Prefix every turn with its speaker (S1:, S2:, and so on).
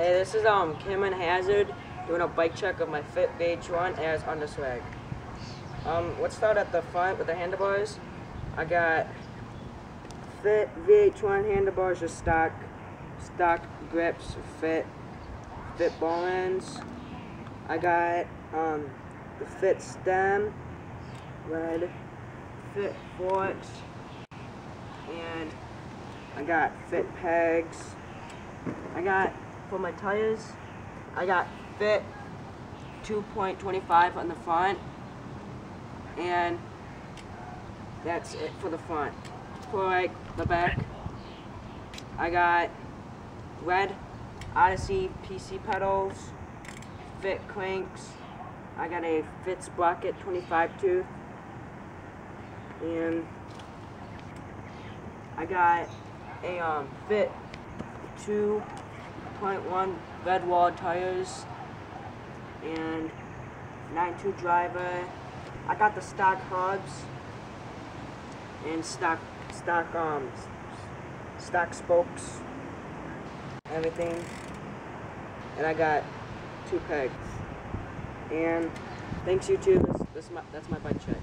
S1: Hey, this is Cameron Hazard doing a bike check of my Fit VH1 as underswag. Let's start at the front with the handlebars. I got Fit VH1 handlebars, just stock grips, Fit ball ends. I got the Fit stem, red, Fit forks, and I got Fit pegs. I got, for my tires, I got Fit 2.25 on the front, and that's it for the front. For like the back, I got red Odyssey PC pedals, Fit cranks. I got a Fit sprocket 25 tooth, and I got a Fit 2.1 red wall tires and 9.2 driver. I got the stock hubs and stock spokes, everything, and I got 2 pegs. And thanks YouTube. That's my bike check.